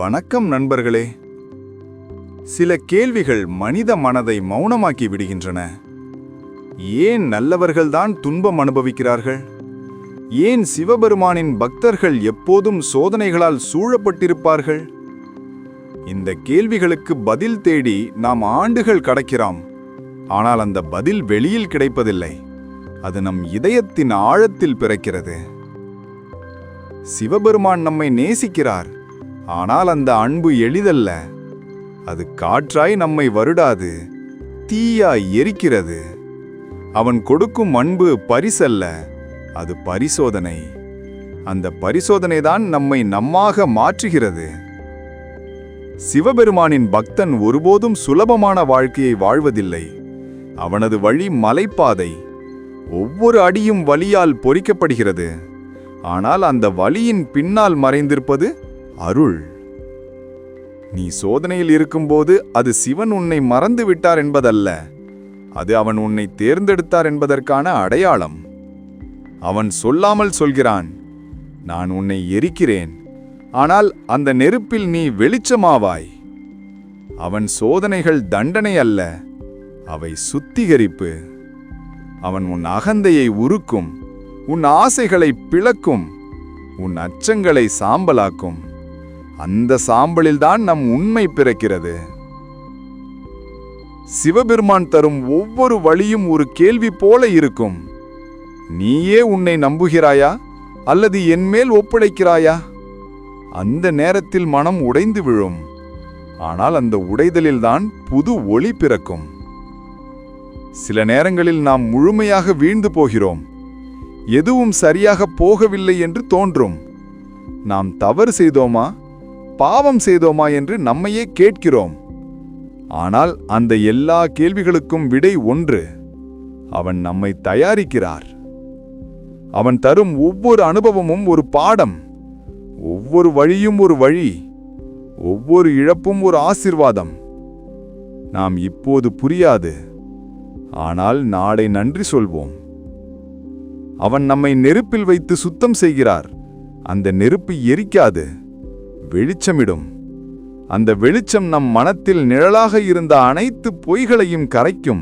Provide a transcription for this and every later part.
வணக்கம் நண்பர்களே. சில கேள்விகள் மனித மனதை மௌனமாக்கி விடுகின்றன. ஏன் நல்லவர்கள்தான் துன்பம் அனுபவிக்கிறார்கள்? ஏன் சிவபெருமானின் பக்தர்கள் எப்போதும் சோதனைகளால் சூழப்பட்டிருப்பார்கள்? இந்த கேள்விகளுக்கு பதில் தேடி நாம் ஆண்டுகள் கடக்கிறோம். ஆனால் அந்த பதில் வெளியில் கிடைப்பதில்லை. அது நம் இதயத்தின் ஆழத்தில் பிறக்கிறது. சிவபெருமான் நம்மை நேசிக்கிறார். ஆனால் அந்த அன்பு எளிதல்ல. அது காற்றாய் நம்மை வருடாது, தீயாய் எரிக்கிறது. அவன் கொடுக்கும் அன்பு பரிசல்ல, அது பரிசோதனை. அந்த பரிசோதனைதான் நம்மை நம்மாக மாற்றுகிறது. சிவபெருமானின் பக்தன் ஒருபோதும் சுலபமான வாழ்க்கையை வாழ்வதில்லை. அவனது வழி மலைப்பாதை. ஒவ்வொரு அடியும் வலியால் பொறிக்கப்படுகிறது. ஆனால் அந்த வலியின் பின்னால் மறைந்திருப்பது அருள். நீ சோதனையில் இருக்கும்போது அது சிவன் உன்னை மறந்து விட்டார் என்பதல்ல, அது அவன் உன்னை தேர்ந்தெடுத்தார் என்பதற்கான அடையாளம். அவன் சொல்லாமல் சொல்கிறான், நான் உன்னை எரிக்கிறேன், ஆனால் அந்த நெருப்பில் நீ வெளிச்சமாவாய். அவன் சோதனைகள் தண்டனை அல்ல, அவை சுத்திகரிப்பு. அவன் உன் அகந்தையை உருக்கும், உன் ஆசைகளை பிளக்கும், உன் அச்சங்களை சாம்பலாக்கும். அந்த சாம்பலில்தான் நம் உண்மை பிறக்கிறது. சிவபெருமான் தரும் ஒவ்வொரு வழியும் ஒரு கேள்வி போல இருக்கும். நீயே உன்னை நம்புகிறாயா அல்லது என்மேல் ஒப்படைக்கிறாயா? அந்த நேரத்தில் மனம் உடைந்து விழும். ஆனால் அந்த உடைதலில்தான் புது ஒளி பிறக்கும். சில நேரங்களில் நாம் முழுமையாக வீழ்ந்து போகிறோம். எதுவும் சரியாக போகவில்லை என்று தோன்றும். நாம் தவறு செய்தோமா, பாவம் செய்தோமா என்று நம்மையே கேட்கிறோம். ஆனால் அந்த எல்லா கேள்விகளுக்கும் விடை ஒன்று: அவன் நம்மை தயாரிக்கிறார். அவன் தரும் ஒவ்வொரு அனுபவமும் ஒரு பாடம், ஒவ்வொரு வழியும் ஒரு வழி, ஒவ்வொரு இழப்பும் ஒரு ஆசீர்வாதம். நாம் இப்போது புரியாது, ஆனால் நாளை நன்றி சொல்வோம். அவன் நம்மை நெருப்பில் வைத்து சுத்தம் செய்கிறார். அந்த நெருப்பு எரிக்காது, வெளிச்சமிடும். அந்த வெளிச்சம் நம் மனத்தில் நிழலாக இருந்த அனைத்து பொய்களையும் கரைக்கும்.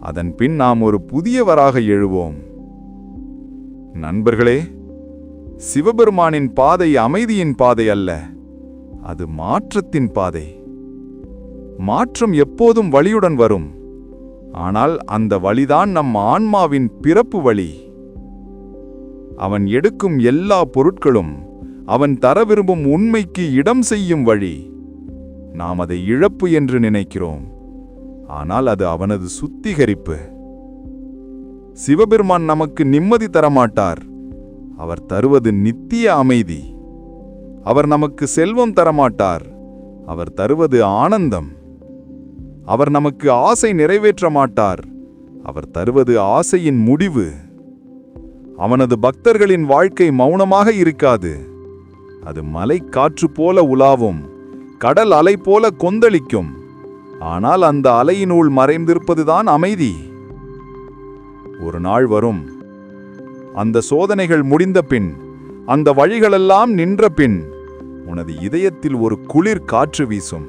அதன் பின் நாம் ஒரு புதியவராக எழுவோம். நண்பர்களே, சிவபெருமானின் பாதை அமைதியின் பாதை அல்ல, அது மாற்றத்தின் பாதை. மாற்றம் எப்போதும் வலியுடன் வரும். ஆனால் அந்த வழிதான் நம் ஆன்மாவின் பிறப்பு வழி. அவன் எடுக்கும் எல்லா பொருட்களும் அவன் தர விரும்பும் உண்மைக்கு இடம் செய்யும் வழி. நாம் அதை இழப்பு என்று நினைக்கிறோம், ஆனால் அது அவனது சுத்திகரிப்பு. சிவபெருமான் நமக்கு நிம்மதி தரமாட்டார். அவர் தருவது நித்திய அமைதி. அவர் நமக்கு செல்வம் தரமாட்டார். அவர் தருவது ஆனந்தம். அவர் நமக்கு ஆசை நிறைவேற்ற மாட்டார். அவர் தருவது ஆசையின் முடிவு. அவனது பக்தர்களின் வாழ்க்கை மௌனமாக இருக்காது. அது மலை காற்று போல உலாவும், கடல் அலை போல கொந்தளிக்கும். ஆனால் அந்த அலையினுள் மறைந்திருப்பதுதான் அமைதி. ஒரு நாள் வரும், அந்த சோதனைகள் முடிந்த பின், அந்த வழிகளெல்லாம் நின்ற பின், உனது இதயத்தில் ஒரு குளிர் காற்று வீசும்.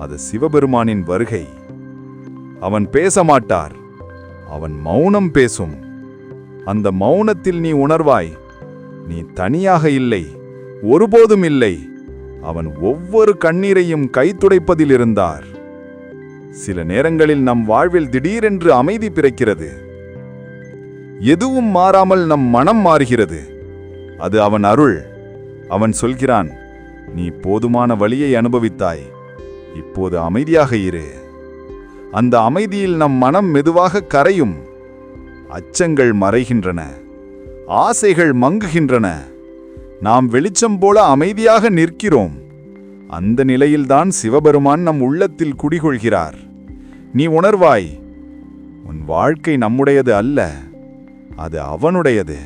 அது சிவபெருமானின் வருகை. அவன் பேச மாட்டார், அவன் மௌனம் பேசும். அந்த மௌனத்தில் நீ உணர்வாய், நீ தனியாக இல்லை, ஒருபோதும் இல்லை. அவன் ஒவ்வொரு கண்ணீரையும் கைத்துடைப்பதில் இருந்தார். சில நேரங்களில் நம் வாழ்வில் திடீரென்று அமைதி பிறக்கிறது. எதுவும் மாறாமல் நம் மனம் மாறுகிறது. அது அவன் அருள். அவன் சொல்கிறான், நீ போதுமான வலியை அனுபவித்தாய், இப்போது அமைதியாக இரு. அந்த அமைதியில் நம் மனம் மெதுவாக கரையும். அச்சங்கள் மறைகின்றன, ஆசைகள் மங்குகின்றன. நாம் வெளிச்சம் போல அமைதியாக நிற்கிறோம். அந்த நிலையில்தான் சிவபெருமான் நம் உள்ளத்தில் குடிகொள்கிறார். நீ உணர்வாய், உன் வாழ்க்கை நம்முடையது அல்ல, அது அவனுடையது.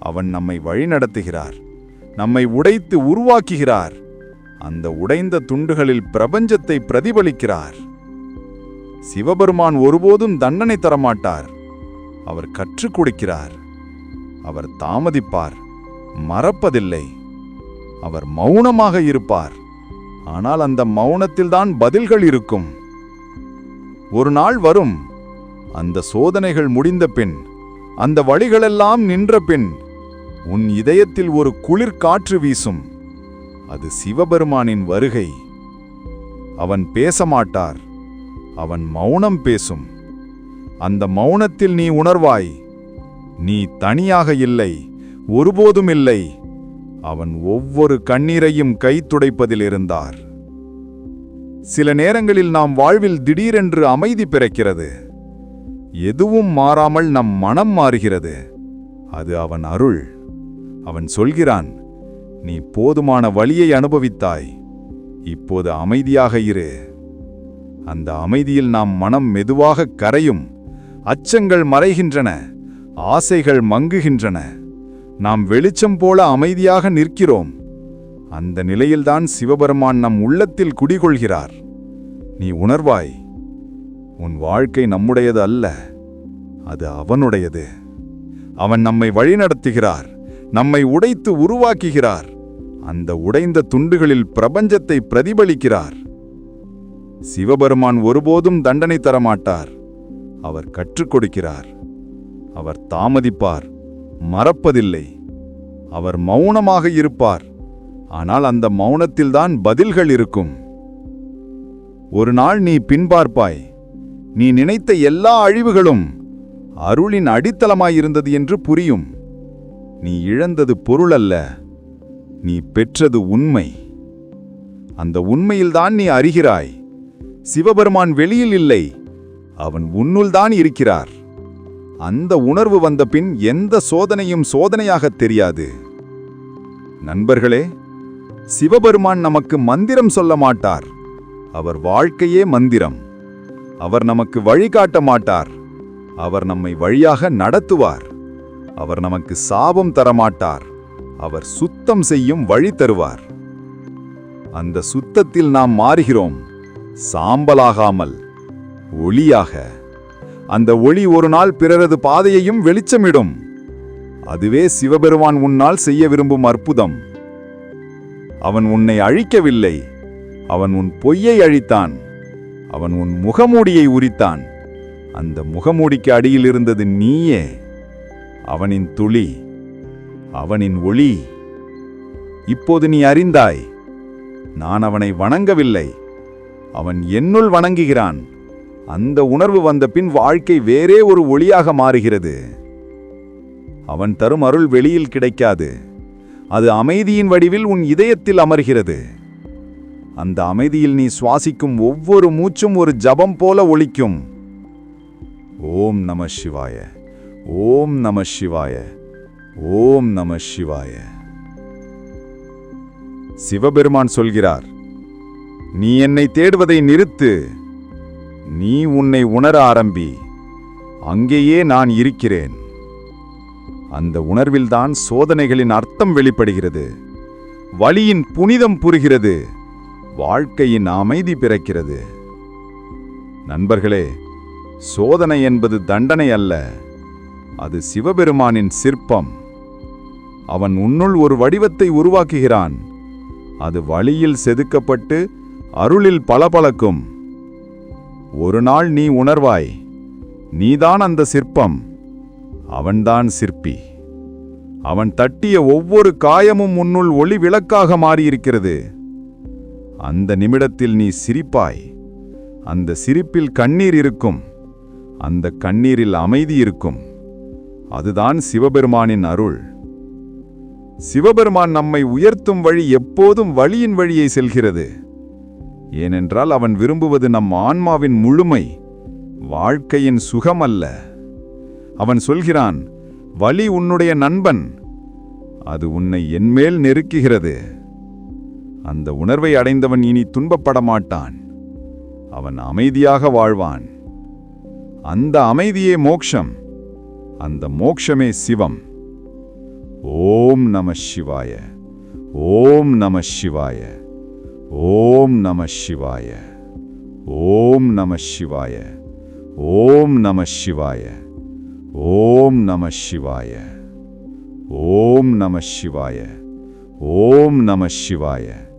அவன் நம்மை வழிநடத்துகிறார், நம்மை உடைத்து உருவாக்குகிறார். அந்த உடைந்த துண்டுகளில் பிரபஞ்சத்தை பிரதிபலிக்கிறார். சிவபெருமான் ஒருபோதும் தண்டனை தரமாட்டார். அவர் கற்றுக் கொடுக்கிறார். அவர் தாமதிப்பார், மறப்பதில்லை. அவர் மௌனமாக இருப்பார். ஆனால் அந்த மௌனத்தில்தான் பதில்கள் இருக்கும். ஒரு நாள் வரும், அந்த சோதனைகள் முடிந்த பின், அந்த வழிகளெல்லாம் நின்ற பின், உன் இதயத்தில் ஒரு குளிர் காற்று வீசும். அது சிவபெருமானின் வருகை. அவன் பேச மாட்டார், அவன் மௌனம் பேசும். அந்த மௌனத்தில் நீ உணர்வாய், நீ தனியாக இல்லை, ஒருபோதும் இல்லை. அவன் ஒவ்வொரு கண்ணீரையும் கை துடைப்பதில் இருந்தார். சில நேரங்களில் நாம் வாழ்வில் திடீரென்று அமைதி பிறக்கிறது. எதுவும் மாறாமல் நம் மனம் மாறுகிறது. அது அவன் அருள். அவன் சொல்கிறான், நீ போதுமான வலியை அனுபவித்தாய், இப்போது அமைதியாக இரு. அந்த அமைதியில் நாம் மனம் மெதுவாக கரையும். அச்சங்கள் மறைகின்றன, ஆசைகள் மங்குகின்றன. நாம் வெளிச்சம் போல அமைதியாக நிற்கிறோம். அந்த நிலையில்தான் சிவபெருமான் நம் உள்ளத்தில் குடிகொள்கிறார். நீ உணர்வாய், உன் வாழ்க்கை நம்முடையது அல்ல, அது அவனுடையது. அவன் நம்மை வழிநடத்துகிறார், நம்மை உடைத்து உருவாக்குகிறார். அந்த உடைந்த துண்டுகளில் பிரபஞ்சத்தை பிரதிபலிக்கிறார். சிவபெருமான் ஒருபோதும் தண்டனை தரமாட்டார். அவர் கற்றுக் கொடுக்கிறார். அவர் தாமதிப்பார், மறப்பதில்லை. அவர் மௌனமாக இருப்பார். ஆனால் அந்த மௌனத்தில்தான் பதில்கள் இருக்கும். ஒரு நாள் நீ பின்பார்ப்பாய், நீ நினைத்த எல்லா அழிவுகளும் அருளின் அடித்தளமாயிருந்தது என்று புரியும். நீ இழந்தது பொருள் அல்ல, நீ பெற்றது உண்மை. அந்த உண்மையில்தான் நீ அறிகிறாய், சிவபெருமான் வெளியில் இல்லை, அவன் உன்னுள்தான் இருக்கிறார். அந்த உணர்வு வந்த பின் எந்த சோதனையும் சோதனையாகத் தெரியாது. நண்பர்களே, சிவபெருமான் நமக்கு மந்திரம் சொல்ல மாட்டார். அவர் வாழ்க்கையே மந்திரம். அவர் நமக்கு வழிகாட்ட மாட்டார். அவர் நம்மை வழியாக நடத்துவார். அவர் நமக்கு சாபம் தரமாட்டார். அவர் சுத்தம் செய்யும் வழி தருவார். அந்த சுத்தத்தில் நாம் மாறுகிறோம், சாம்பலாகாமல் ஒளியாக. அந்த ஒளி ஒரு நாள் பிறரது பாதையையும் வெளிச்சமிடும். அதுவே சிவபெருமான் உன்னால் செய்ய விரும்பும் அற்புதம். அவன் உன்னை அழிக்கவில்லை, அவன் உன் பொய்யை அழித்தான். அவன் உன் முகமூடியை உரித்தான். அந்த முகமூடிக்கு அடியில் இருந்தது நீயே. அவனின் துளி, அவனின் ஒளி. இப்போது நீ அறிந்தாய், நான் அவனை வணங்கவில்லை, அவன் என்னுள் வணங்குகிறான். அந்த உணர்வு வந்த பின் வாழ்க்கை வேறே ஒரு ஒளியாக மாறுகிறது. அவன் தரும் அருள் வெளியில் கிடைக்காது. அது அமைதியின் வடிவில் உன் இதயத்தில் அமர்கிறது. அந்த அமைதியில் நீ சுவாசிக்கும் ஒவ்வொரு மூச்சும் ஒரு ஜபம் போல ஒலிக்கும். ஓம் நம சிவாய, ஓம் நம சிவாய, ஓம் நம சிவாய. சிவபெருமான் சொல்கிறார், நீ என்னை தேடுவதை நிறுத்து. நீ உன்னை உணர ஆரம்பி. அங்கேயே நான் இருக்கிறேன். அந்த உணர்வில்தான் சோதனைகளின் அர்த்தம் வெளிப்படுகிறது. வலியின் புனிதம் புரிகிறது. வாழ்க்கையின் அமைதி பிறக்கிறது. நண்பர்களே, சோதனை என்பது தண்டனை அல்ல, அது சிவபெருமானின் சிற்பம். அவன் உன்னுள் ஒரு வடிவத்தை உருவாக்குகிறான். அது வலியில் செதுக்கப்பட்டு அருளில் பளபளக்கும். ஒரு நாள் நீ உணர்வாய், நீதான் அந்த சிற்பம், அவன்தான் சிற்பி. அவன் தட்டிய ஒவ்வொரு காயமும் உன்னுள் ஒளி விளக்காக மாறியிருக்கிறது. அந்த நிமிடத்தில் நீ சிரிப்பாய். அந்த சிரிப்பில் கண்ணீர் இருக்கும். அந்த கண்ணீரில் அமைதி இருக்கும். அதுதான் சிவபெருமானின் அருள். சிவபெருமான் நம்மை உயர்த்தும் வழி எப்போதும் வலியின் வழியை செல்கிறது. ஏனென்றால் அவன் விரும்புவது நம் ஆன்மாவின் முழுமை, வாழ்க்கையின் சுகம் அல்ல. அவன் சொல்கிறான், வலி உன்னுடைய நண்பன், அது உன்னை என்மேல் நெருக்குகிறது. அந்த உணர்வை அடைந்தவன் இனி துன்பப்பட மாட்டான். அவன் அமைதியாக வாழ்வான். அந்த அமைதியே மோக்ஷம். அந்த மோக்ஷமே சிவம். ஓம் நம சிவாய, ஓம் நம சிவாய, ஓம் நம சிவாய, ஓம் நம சிவாய, ஓம் நம சிவாய, ஓம் நம சிவாய, ஓம் நம சிவாய, ஓம் நம சிவாய.